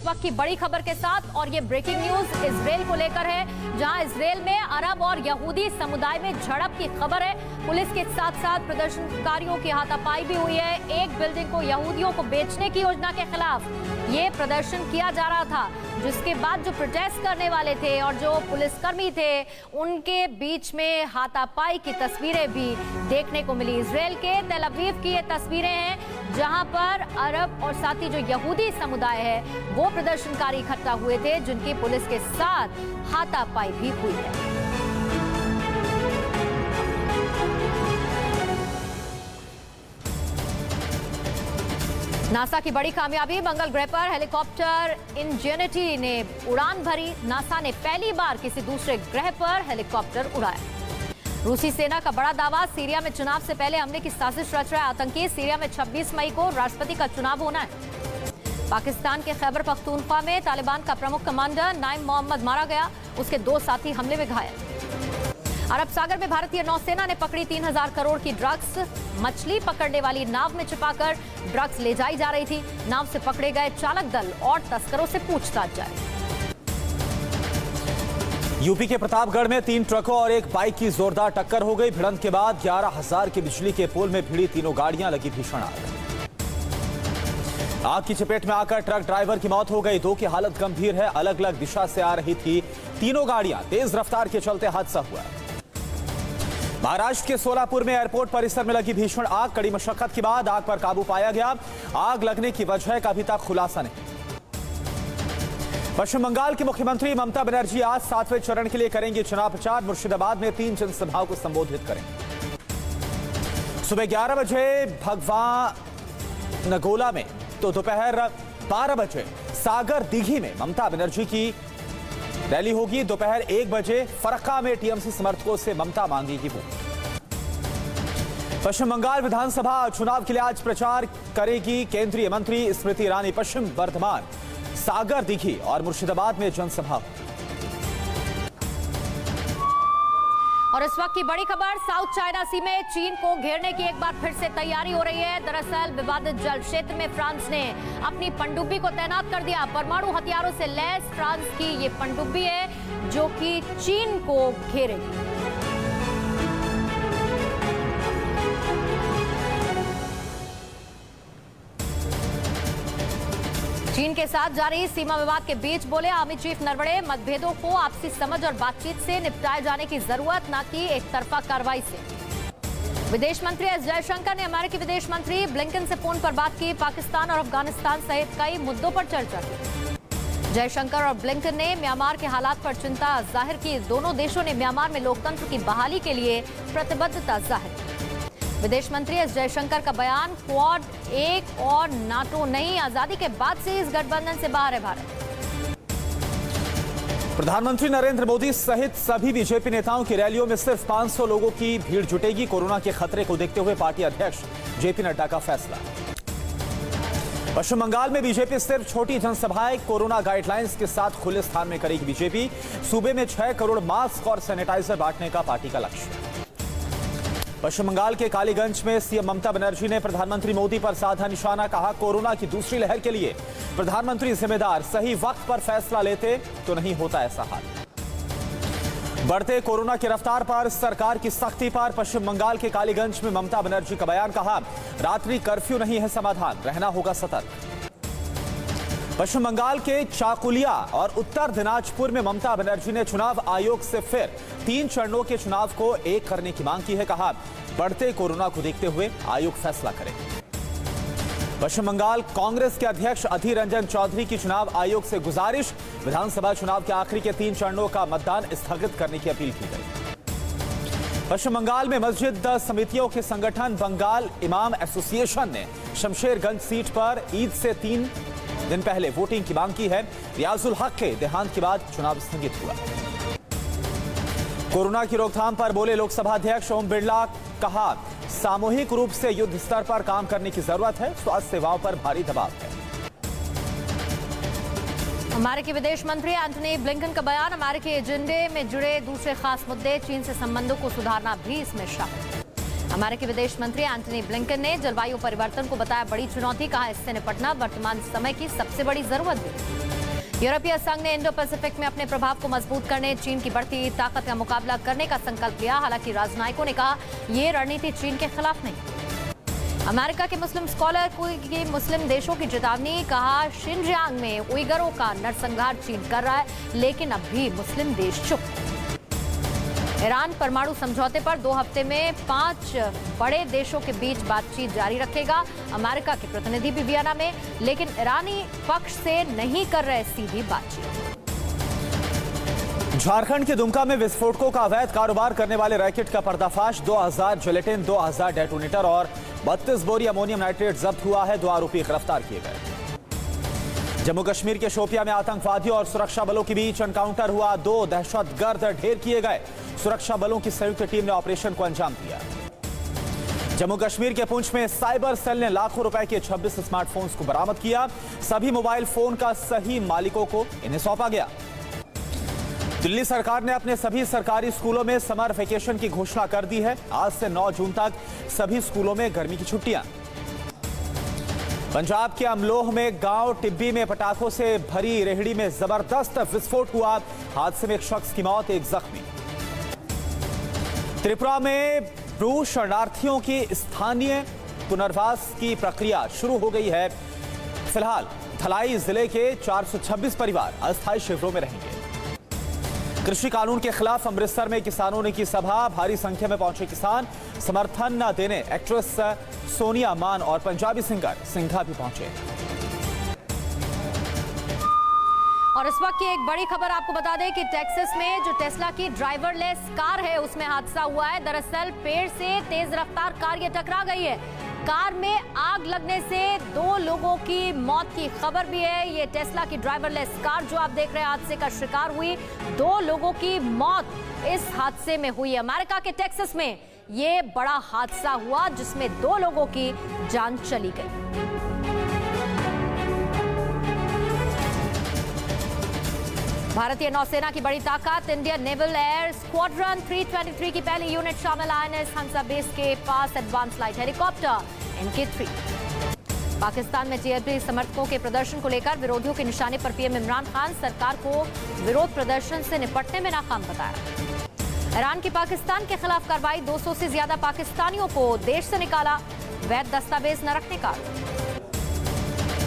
वक्त की बड़ी खबर के साथ, और ये ब्रेकिंग न्यूज इजराइल को लेकर है, जहां इजराइल में अरब और यहूदी समुदाय में झड़प की खबर है। पुलिस के साथ साथ प्रदर्शनकारियों की हाथापाई भी हुई है। एक बिल्डिंग को यहूदियों को बेचने की योजना के खिलाफ ये प्रदर्शन किया जा रहा था, जिसके बाद जो प्रोटेस्ट करने वाले थे और जो पुलिसकर्मी थे उनके बीच में हाथापाई की तस्वीरें भी देखने को मिली। इजराइल के तेल अवीव की ये तस्वीरें हैं, जहां पर अरब और साथ ही जो यहूदी समुदाय है वो प्रदर्शनकारी इकट्ठा हुए थे, जिनकी पुलिस के साथ हाथापाई भी हुई है। नासा की बड़ी कामयाबी, मंगल ग्रह पर हेलीकॉप्टर इंजेनिटी ने उड़ान भरी। नासा ने पहली बार किसी दूसरे ग्रह पर हेलीकॉप्टर उड़ाया। रूसी सेना का बड़ा दावा, सीरिया में चुनाव से पहले हमले की साजिश रच रहा है आतंकी। सीरिया में 26 मई को राष्ट्रपति का चुनाव होना है। पाकिस्तान के खैबर पख्तूनख्वा में तालिबान का प्रमुख कमांडर नाइम मोहम्मद मारा गया, उसके 2 साथी हमले में घायल। अरब सागर में भारतीय नौसेना ने पकड़ी 3000 करोड़ की ड्रग्स। मछली पकड़ने वाली नाव में छिपाकर ड्रग्स ले जाई जा रही थी। नाव से पकड़े गए चालक दल और तस्करों से पूछताछ जारी। यूपी के प्रतापगढ़ में 3 ट्रकों और एक बाइक की जोरदार टक्कर हो गई। भिड़ंत के बाद 11,000 की बिजली के पोल में भिड़ी तीनों गाड़ियां, लगी भीषण आग। आग की चपेट में आकर ट्रक ड्राइवर की मौत हो गई। 2 की हालत गंभीर है। अलग अलग दिशा से आ रही थी तीनों गाड़ियां। तेज रफ्तार के चलते हादसा हुआ। महाराष्ट्र के सोलापुर में एयरपोर्ट परिसर में लगी भीषण आग। कड़ी मशक्कत के बाद आग पर काबू पाया गया। आग लगने की वजह का अभी तक खुलासा नहीं। पश्चिम बंगाल की मुख्यमंत्री ममता बनर्जी आज 7वें चरण के लिए करेंगे चुनाव प्रचार। मुर्शिदाबाद में 3 जनसभाओं को संबोधित करेंगे। सुबह 11 बजे भगवान नगोला में तो दोपहर 12 बजे सागर दीघी में ममता बनर्जी की रैली होगी। दोपहर 1 बजे फरक्का में टीएमसी समर्थकों से ममता मांगेगी वोट। पश्चिम बंगाल विधानसभा चुनाव के लिए आज प्रचार करेगी केंद्रीय मंत्री स्मृति ईरानी। पश्चिम बर्धमान, सागर दीघी और मुर्शिदाबाद में जनसभा। और इस वक्त की बड़ी खबर, साउथ चाइना सी में चीन को घेरने की एक बार फिर से तैयारी हो रही है। दरअसल विवादित जल क्षेत्र में फ्रांस ने अपनी पनडुब्बी को तैनात कर दिया। परमाणु हथियारों से लैस फ्रांस की ये पनडुब्बी है जो कि चीन को घेरेगी। चीन के साथ जारी सीमा विवाद के बीच बोले आर्मी चीफ नरवणे, मतभेदों को आपसी समझ और बातचीत से निपटाए जाने की जरूरत, न कि एक तरफा कार्रवाई से। विदेश मंत्री एस जयशंकर ने अमेरिकी विदेश मंत्री ब्लिंकन से फोन पर बात की। पाकिस्तान और अफगानिस्तान सहित कई मुद्दों पर चर्चा की। जयशंकर और ब्लिंकन ने म्यांमार के हालात पर चिंता जाहिर की। दोनों देशों ने म्यांमार में लोकतंत्र की बहाली के लिए प्रतिबद्धता जाहिर की। विदेश मंत्री एस जयशंकर का बयान, क्वाड एक और नाटो नहीं, आजादी के बाद से इस गठबंधन से बाहर है भारत। प्रधानमंत्री नरेंद्र मोदी सहित सभी बीजेपी नेताओं की रैलियों में सिर्फ 500 लोगों की भीड़ जुटेगी। कोरोना के खतरे को देखते हुए पार्टी अध्यक्ष जेपी नड्डा का फैसला। पश्चिम बंगाल में बीजेपी सिर्फ छोटी जनसभाएं कोरोना गाइडलाइंस के साथ खुले स्थान में करेगी। बीजेपी सूबे में 6 करोड़ मास्क और सैनिटाइजर बांटने का पार्टी का लक्ष्य। पश्चिम बंगाल के कालीगंज में सीएम ममता बनर्जी ने प्रधानमंत्री मोदी पर साधा निशाना। कहा, कोरोना की दूसरी लहर के लिए प्रधानमंत्री जिम्मेदार, सही वक्त पर फैसला लेते तो नहीं होता ऐसा हाल। बढ़ते कोरोना की रफ्तार पर सरकार की सख्ती पर पश्चिम बंगाल के कालीगंज में ममता बनर्जी का बयान। कहा, रात्रि कर्फ्यू नहीं है समाधान, रहना होगा सतर्क। पश्चिम बंगाल के चाकुलिया और उत्तर दिनाजपुर में ममता बनर्जी ने चुनाव आयोग से फिर 3 चरणों के चुनाव को एक करने की मांग की है। कहा, बढ़ते कोरोना को देखते हुए आयोग फैसला करे। पश्चिम बंगाल कांग्रेस के अध्यक्ष अधीर रंजन चौधरी की चुनाव आयोग से गुजारिश, विधानसभा चुनाव के आखिरी के 3 चरणों का मतदान स्थगित करने की अपील की गई। पश्चिम बंगाल में मस्जिद समितियों के संगठन बंगाल इमाम एसोसिएशन ने शमशेरगंज सीट पर ईद से 3 दिन पहले वोटिंग की मांग की है। रियाजुल हक के देहांत के बाद चुनाव स्थगित हुआ। कोरोना की रोकथाम पर बोले लोकसभा अध्यक्ष ओम बिरला। कहा, सामूहिक रूप से युद्ध स्तर पर काम करने की जरूरत है। स्वास्थ्य सेवाओं पर भारी दबाव है। अमेरिकी विदेश मंत्री एंटनी ब्लिंकन का बयान, अमेरिकी एजेंडे में जुड़े दूसरे खास मुद्दे, चीन से संबंधों को सुधारना भी इसमें शामिल। अमेरिकी विदेश मंत्री एंटनी ब्लिंकन ने जलवायु परिवर्तन को बताया बड़ी चुनौती। कहा, इससे निपटना वर्तमान समय की सबसे बड़ी जरूरत है। यूरोपीय संघ ने इंडो पैसिफिक में अपने प्रभाव को मजबूत करने, चीन की बढ़ती ताकत का मुकाबला करने का संकल्प लिया। हालांकि राजनयिकों ने कहा, ये रणनीति चीन के खिलाफ नहीं। अमेरिका के मुस्लिम स्कॉलर की मुस्लिम देशों की चेतावनी, कहा शिनजियांग में उइगरों का नरसंहार चीन कर रहा है, लेकिन अब भी मुस्लिम देश चुप। ईरान परमाणु समझौते पर 2 हफ्ते में 5 बड़े देशों के बीच बातचीत जारी रखेगा। अमेरिका के प्रतिनिधि भी वियना में, लेकिन ईरानी पक्ष से नहीं कर रहे सीधी बातचीत। झारखंड के दुमका में विस्फोटकों का अवैध कारोबार करने वाले रैकेट का पर्दाफाश। 2000 जिलेटिन, 2000 डेटोनेटर और 32 बोरी अमोनियम नाइट्रेट जब्त हुआ है। 2 आरोपी गिरफ्तार किए गए। जम्मू कश्मीर के शोपिया में आतंकवादियों और सुरक्षा बलों के बीच एनकाउंटर हुआ। 2 दहशतगर्द ढेर किए गए। सुरक्षा बलों की संयुक्त टीम ने ऑपरेशन को अंजाम दिया। जम्मू कश्मीर के पुंछ में साइबर सेल ने लाखों रुपए के 26 स्मार्टफोन्स को बरामद किया। सभी मोबाइल फोन का सही मालिकों को इन्हें सौंपा गया। दिल्ली सरकार ने अपने सभी सरकारी स्कूलों में समर वेकेशन की घोषणा कर दी है। आज से 9 जून तक सभी स्कूलों में गर्मी की छुट्टियां। पंजाब के अमलोह में गांव टिब्बी में पटाखों से भरी रेहड़ी में जबरदस्त विस्फोट हुआ। हादसे में एक शख्स की मौत, एक जख्मी। त्रिपुरा में ब्रू शरणार्थियों की स्थानीय पुनर्वास की प्रक्रिया शुरू हो गई है। फिलहाल धलाई जिले के 426 परिवार अस्थायी शिविरों में रहेंगे। कृषि कानून के खिलाफ अमृतसर में किसानों ने की सभा। भारी संख्या में पहुंचे किसान। समर्थन न देने एक्ट्रेस सोनिया मान और पंजाबी सिंगर सिंघा भी पहुंचे। और इस वक्त की एक बड़ी खबर आपको बता दें कि टेक्सास में जो टेस्ला की ड्राइवरलेस कार है उसमें हादसा हुआ है। दरअसल पेड़ से तेज रफ्तार कार ये टकरा गई है। कार में आग लगने से 2 लोगों की मौत की खबर भी है। ये टेस्ला की ड्राइवरलेस कार जो आप देख रहे हैं हादसे का शिकार हुई। 2 लोगों की मौत इस हादसे में हुई। अमेरिका के टेक्सास में ये बड़ा हादसा हुआ जिसमें 2 लोगों की जान चली गई। भारतीय नौसेना की बड़ी ताकत, इंडियन नेवल एयर स्क्वाड्रन 323 की पहली यूनिट शामिल। आईएनएस हंसा बेस के पास advance light helicopter MK3। Pakistan में टीआरपी समर्थकों के प्रदर्शन को लेकर विरोधियों के निशाने पर पीएम इमरान खान सरकार को विरोध प्रदर्शन से निपटने में नाकाम बताया। ईरान की पाकिस्तान के खिलाफ कार्रवाई, 200 से ज्यादा पाकिस्तानियों को देश से निकाला। वैध दस्तावेज न रखने का।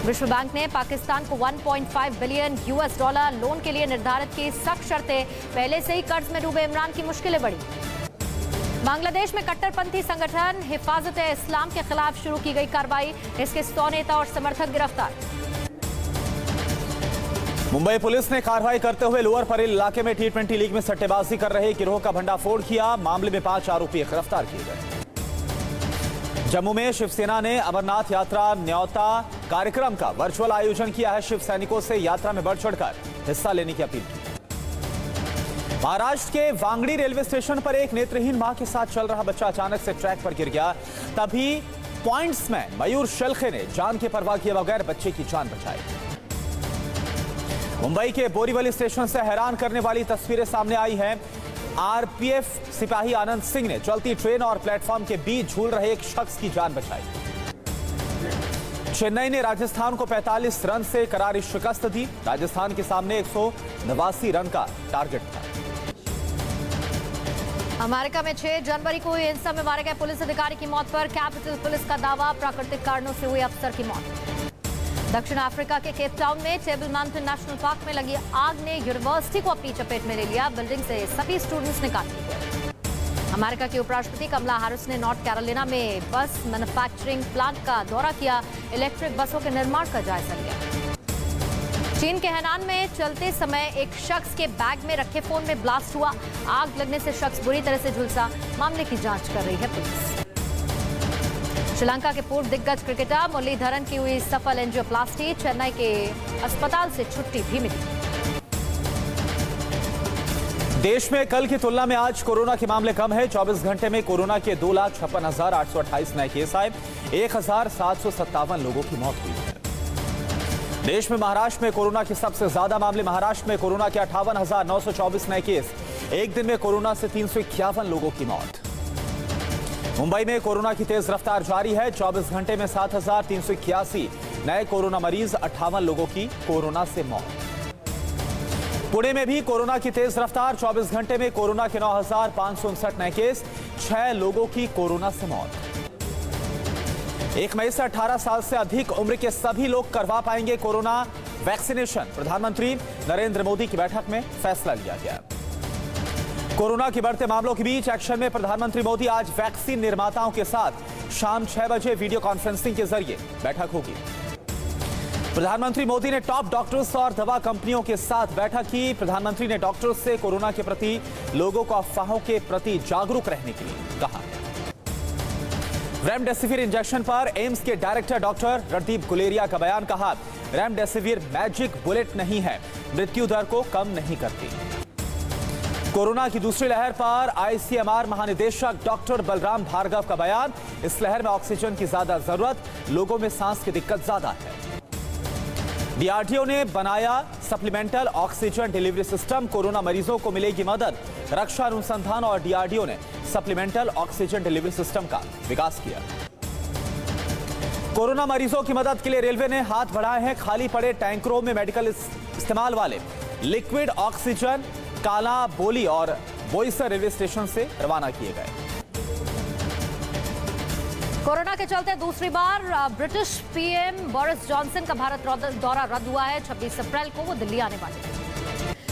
विश्व बैंक ने पाकिस्तान को 1.5 बिलियन $US लोन के लिए निर्धारित की सख्त शर्तें। पहले से ही कर्ज में डूबे इमरान की मुश्किलें बढ़ी। बांग्लादेश में कट्टरपंथी संगठन हिफाजत-ए-इस्लाम के खिलाफ शुरू की गई कार्रवाई। इसके 100 नेता और समर्थक गिरफ्तार। मुंबई पुलिस ने कार्रवाई करते हुए लोअर परेल इलाके में T20 लीग में सट्टेबाजी कर रहे गिरोह का भंडाफोड़ किया। मामले में 5 आरोपी गिरफ्तार किए गए। जम्मू में शिवसेना ने अमरनाथ यात्रा न्योता कार्यक्रम का वर्चुअल आयोजन किया है। शिव सैनिकों से यात्रा में बढ़ चढ़कर हिस्सा लेने की अपील की। महाराष्ट्र के वांगड़ी रेलवे स्टेशन पर एक नेत्रहीन मां के साथ चल रहा बच्चा अचानक से ट्रैक पर गिर गया। तभी पॉइंट्समैन मयूर शेल्खे ने जान की परवाह किए बगैर बच्चे की जान बचाई। मुंबई के बोरीवली स्टेशन से हैरान करने वाली तस्वीरें सामने आई हैं। आरपीएफ सिपाही आनंद सिंह ने चलती ट्रेन और प्लेटफॉर्म के बीच झूल रहे एक शख्स की जान बचाई। चेन्नई ने राजस्थान को 45 रन से करारी शिकस्त दी। राजस्थान के सामने 189 रन का टारगेट था। अमेरिका में 6 जनवरी को हुई हिंसा में मारे गए पुलिस अधिकारी की मौत पर कैपिटल पुलिस का दावा, प्राकृतिक कारणों से हुई अफसर की मौत। दक्षिण अफ्रीका के केप टाउन में टेबल माउंटेन नेशनल पार्क में लगी आग ने यूनिवर्सिटी को अपनी चपेट में ले लिया। बिल्डिंग से सभी स्टूडेंट्स निकाल लिए गए। अमेरिका की उपराष्ट्रपति कमला हैरिस ने नॉर्थ कैरोलिना में बस मैन्युफैक्चरिंग प्लांट का दौरा किया। इलेक्ट्रिक बसों के निर्माण का जायजा लिया। चीन के हैनान में चलते समय एक शख्स के बैग में रखे फोन में ब्लास्ट हुआ। आग लगने से शख्स बुरी तरह से झुलसा। मामले की जांच कर रही है पुलिस। श्रीलंका के पूर्व दिग्गज क्रिकेटर मुरलीधरन की हुई सफल एंजियोप्लास्टी। चेन्नई के अस्पताल से छुट्टी भी मिली। देश में कल की तुलना में आज कोरोना के मामले कम है। 24 घंटे में कोरोना के 2,56,828 नए केस आए। 1,757 लोगों की मौत हुई है। देश में महाराष्ट्र में कोरोना के सबसे ज्यादा मामले। महाराष्ट्र में कोरोना के 58,924 नए केस। एक दिन में कोरोना से 351 लोगों की मौत। मुंबई में कोरोना की तेज रफ्तार जारी है। 24 घंटे में 7,381 नए कोरोना मरीज, 58 लोगों की कोरोना से मौत। पुणे में भी कोरोना की तेज रफ्तार। 24 घंटे में कोरोना के 9,559 नए केस, 6 लोगों की कोरोना से मौत। 1 मई से 18 साल से अधिक उम्र के सभी लोग करवा पाएंगे कोरोना वैक्सीनेशन। प्रधानमंत्री नरेंद्र मोदी की बैठक में फैसला लिया गया। कोरोना के बढ़ते मामलों के बीच एक्शन में प्रधानमंत्री मोदी आज वैक्सीन निर्माताओं के साथ शाम 6 बजे वीडियो कॉन्फ्रेंसिंग के जरिए बैठक होगी। प्रधानमंत्री मोदी ने टॉप डॉक्टर्स और दवा कंपनियों के साथ बैठक की। प्रधानमंत्री ने डॉक्टर्स से कोरोना के प्रति लोगों को अफवाहों के प्रति जागरूक रहने के लिए कहा। रेमडेसिविर इंजेक्शन पर एम्स के डायरेक्टर डॉक्टर रणदीप गुलेरिया का बयान। कहा, रेमडेसिविर मैजिक बुलेट नहीं है, मृत्यु दर को कम नहीं करती। कोरोना की दूसरी लहर पर आईसीएमआर महानिदेशक डॉक्टर बलराम भार्गव का बयान। इस लहर में ऑक्सीजन की ज्यादा जरूरत, लोगों में सांस की दिक्कत ज्यादा है। डीआरडीओ ने बनाया supplemental oxygen delivery system, corona मरीजों को मिलेगी मदद। रक्षा अनुसंधान और डीआरडीओ ने सप्लीमेंटल ऑक्सीजन डिलीवरी सिस्टम का विकास किया। कोरोना मरीजों की मदद के लिए रेलवे ने हाथ बढ़ाए हैं। खाली पड़े टैंकरों में मेडिकल इस्तेमाल वाले लिक्विड ऑक्सीजन काला बोली और बोईसर रेलवे स्टेशन से रवाना किए गए। कोरोना के चलते दूसरी बार ब्रिटिश पीएम बोरिस जॉनसन का भारत दौरा रद्द हुआ है। 26 अप्रैल को वो दिल्ली आने वाले हैं।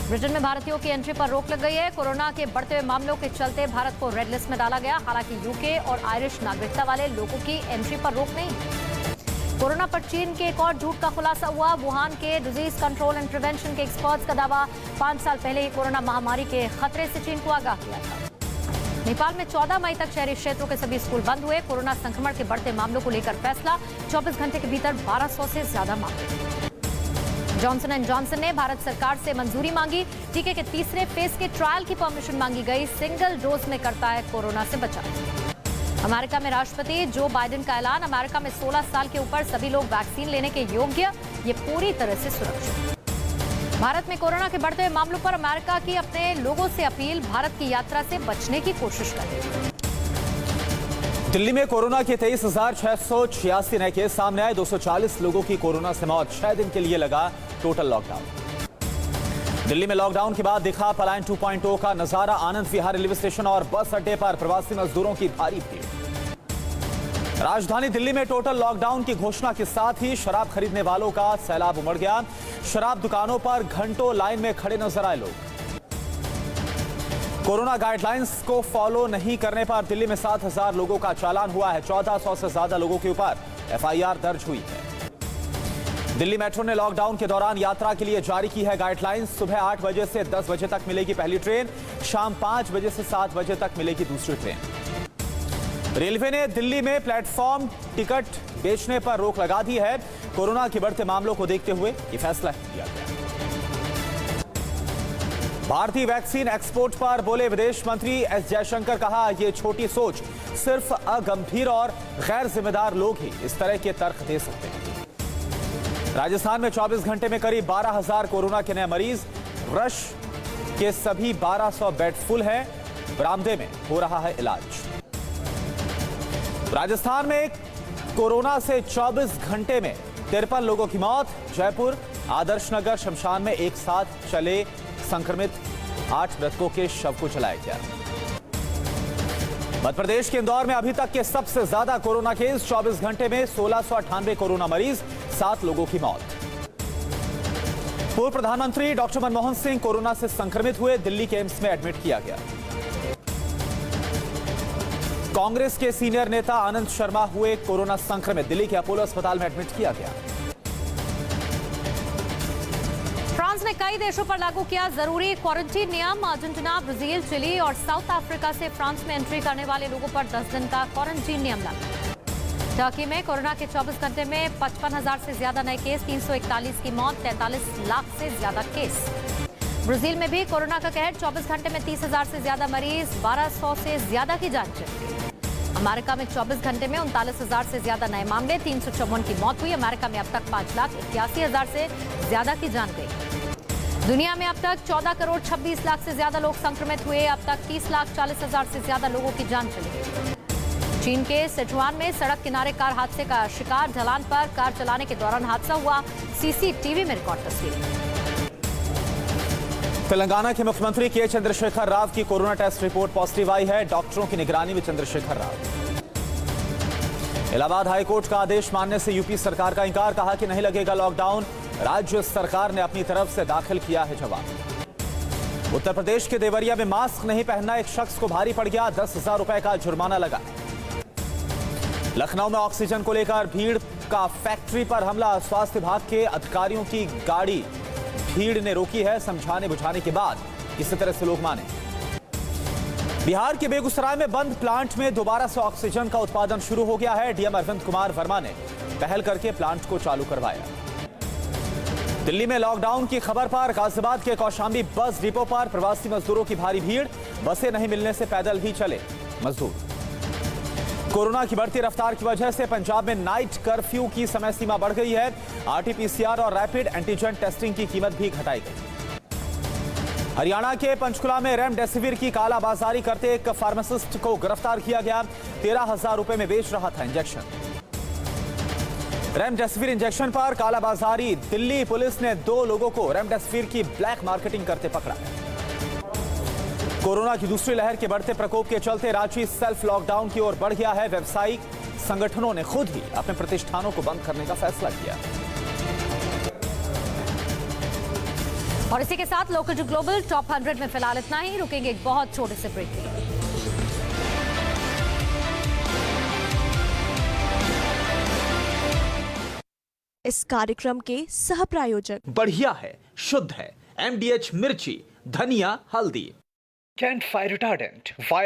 ब्रिटेन में भारतीयों की एंट्री पर रोक लग गई है। कोरोना के बढ़ते हुए मामलों के चलते भारत को रेड लिस्ट में डाला गया। हालांकि यूके और आयरिश नागरिकता वाले लोगों की एंट्री पर रोक नहीं। कोरोना पर चीन के एक और झूठ का खुलासा हुआ। वुहान के डिजीज कंट्रोल एंड प्रिवेंशन के एक्सपर्ट्स का दावा, 5 साल पहले ही कोरोना महामारी के खतरे से चीन को आगाह किया था। नेपाल में 14 मई तक शहरी क्षेत्रों के सभी स्कूल बंद हुए। कोरोना संक्रमण के बढ़ते मामलों को लेकर फैसला, 24 घंटे के भीतर 1200 से ज्यादा मामले। जॉनसन एंड जॉनसन ने भारत सरकार से मंजूरी मांगी। टीके के तीसरे फेज के ट्रायल की परमिशन मांगी गई। सिंगल डोज में करता है कोरोना से बचाव। अमेरिका में राष्ट्रपति जो बाइडेन का ऐलान, अमेरिका में 16 साल के ऊपर सभी लोग वैक्सीन लेने के योग्य, ये पूरी तरह से सुरक्षित। भारत में कोरोना के बढ़ते हुए मामलों पर अमेरिका की अपने लोगों से अपील, भारत की यात्रा से बचने की कोशिश करें। दिल्ली में कोरोना के 23,686 नए केस सामने आए। 240 लोगों की कोरोना से मौत। 6 दिन के लिए लगा टोटल लॉकडाउन। दिल्ली में लॉकडाउन के बाद दिखा पलायन 2.0 का नजारा। आनंद विहार रेलवे स्टेशन और बस अड्डे पर प्रवासी मजदूरों की भारी भीड़। राजधानी दिल्ली में टोटल लॉकडाउन की घोषणा के साथ ही शराब खरीदने वालों का सैलाब उमड़ गया। शराब दुकानों पर घंटों लाइन में खड़े नजर आए लोग। कोरोना गाइडलाइंस को फॉलो नहीं करने पर दिल्ली में 7,000 लोगों का चालान हुआ है। 1400 से ज्यादा लोगों के ऊपर एफआईआर दर्ज हुई है। दिल्ली मेट्रो ने लॉकडाउन के दौरान यात्रा के लिए जारी की है गाइडलाइंस। सुबह 8 बजे से 10 बजे तक मिलेगी पहली ट्रेन, शाम 5 बजे से 7 बजे तक मिलेगी दूसरी ट्रेन। रेलवे ने दिल्ली में प्लेटफॉर्म टिकट बेचने पर रोक लगा दी है। कोरोना के बढ़ते मामलों को देखते हुए यह फैसला लिया गया। भारतीय वैक्सीन एक्सपोर्ट पर बोले विदेश मंत्री एस जयशंकर। कहा, यह छोटी सोच, सिर्फ अगंभीर और गैर जिम्मेदार लोग ही इस तरह के तर्क दे सकते हैं। राजस्थान में 24 घंटे में करीब 12,000 कोरोना के नए मरीज। रश के सभी 1200 बेड फुल हैं। बरामदे में हो रहा है इलाज। राजस्थान में कोरोना से 24 घंटे में 53 लोगों की मौत। जयपुर आदर्श नगर शमशान में एक साथ चले संक्रमित 8 मृतकों के शव को जलाया गया। मध्य प्रदेश के इंदौर में अभी तक के सबसे ज्यादा कोरोना केस। 24 घंटे में 1698 कोरोना मरीज, 7 लोगों की मौत। पूर्व प्रधानमंत्री डॉक्टर मनमोहन सिंह कोरोना से संक्रमित हुए। दिल्ली के एम्स में एडमिट किया गया। कांग्रेस के सीनियर नेता आनंद शर्मा हुए कोरोना संक्रमित। दिल्ली के अपोलो अस्पताल में एडमिट किया गया। फ्रांस ने कई देशों पर लागू किया जरूरी क्वारंटीन नियम। अर्जेंटीना, ब्राजील, चिली और साउथ अफ्रीका से फ्रांस में एंट्री करने वाले लोगों पर 10 दिन का क्वारंटीन नियम लागू। टर्की में कोरोना के 24 घंटे में 55,000 से ज्यादा नए केस, 341 की मौत, 43 लाख से ज्यादा केस। ब्राजील में भी कोरोना का कहर। 24 घंटे में 30,000 से ज्यादा मरीज, 1200 से ज्यादा की जांच चली। अमेरिका में 24 घंटे में 39,000 से ज्यादा नए मामले, 354 की मौत हुई। अमेरिका में अब तक 5,81,000 से ज्यादा की जान गई। दुनिया में अब तक 14 करोड़ 26 लाख से ज्यादा लोग संक्रमित हुए। अब तक 30,40,000 से ज्यादा लोगों की जान चली। चीन के सिचुआन में सड़क किनारे कार हादसे का शिकार। ढलान पर कार चलाने के दौरान हादसा हुआ। सीसीटीवी में रिकॉर्ड तस्वीरें। तेलंगाना के मुख्यमंत्री के चंद्रशेखर राव की कोरोना टेस्ट रिपोर्ट पॉजिटिव आई है। डॉक्टरों की निगरानी में चंद्रशेखर राव। इलाहाबाद हाईकोर्ट का आदेश मानने से यूपी सरकार का इंकार, कहा कि नहीं लगेगा लॉकडाउन। राज्य सरकार ने अपनी तरफ से दाखिल किया है जवाब। उत्तर प्रदेश के देवरिया में मास्क नहीं पहनना एक शख्स को भारी पड़ गया, 10,000 रुपए का जुर्माना लगा। लखनऊ में ऑक्सीजन को लेकर भीड़ का फैक्ट्री पर हमला, स्वास्थ्य विभाग के अधिकारियों की गाड़ी भीड़ ने रोकी है। समझाने बुझाने के बाद किसी तरह से लोग माने। बिहार के बेगूसराय में बंद प्लांट में दोबारा से ऑक्सीजन का उत्पादन शुरू हो गया है। डीएम अरविंद कुमार वर्मा ने पहल करके प्लांट को चालू करवाया। दिल्ली में लॉकडाउन की खबर पर गाजियाबाद के कौशाम्बी बस डिपो पर प्रवासी मजदूरों की भारी भीड़, बसें नहीं मिलने से पैदल ही चले मजदूर। कोरोना की बढ़ती रफ्तार की वजह से पंजाब में नाइट कर्फ्यू की समय सीमा बढ़ गई है। आरटीपीसीआर और रैपिड एंटीजन टेस्टिंग की कीमत भी घटाई गई। हरियाणा के पंचकुला में रेमडेसिविर की कालाबाजारी करते एक फार्मासिस्ट को गिरफ्तार किया गया। 13,000 रुपए में बेच रहा था इंजेक्शन। रेमडेसिविर इंजेक्शन पर कालाबाजारी, दिल्ली पुलिस ने 2 लोगों को रेमडेसिविर की ब्लैक मार्केटिंग करते पकड़ा। कोरोना की दूसरी लहर के बढ़ते प्रकोप के चलते रांची सेल्फ लॉकडाउन की ओर बढ़ गया है। व्यावसायिक संगठनों ने खुद ही अपने प्रतिष्ठानों को बंद करने का फैसला किया। और इसी के साथ लोकल टू ग्लोबल टॉप 100 में फिलहाल इतना ही। रुकेंगे एक बहुत छोटे से ब्रेक के लिए। इस कार्यक्रम के सह प्रायोजक बढ़िया है, शुद्ध है, MDH मिर्ची, धनिया, हल्दी। Kent Fire Retardant. Fire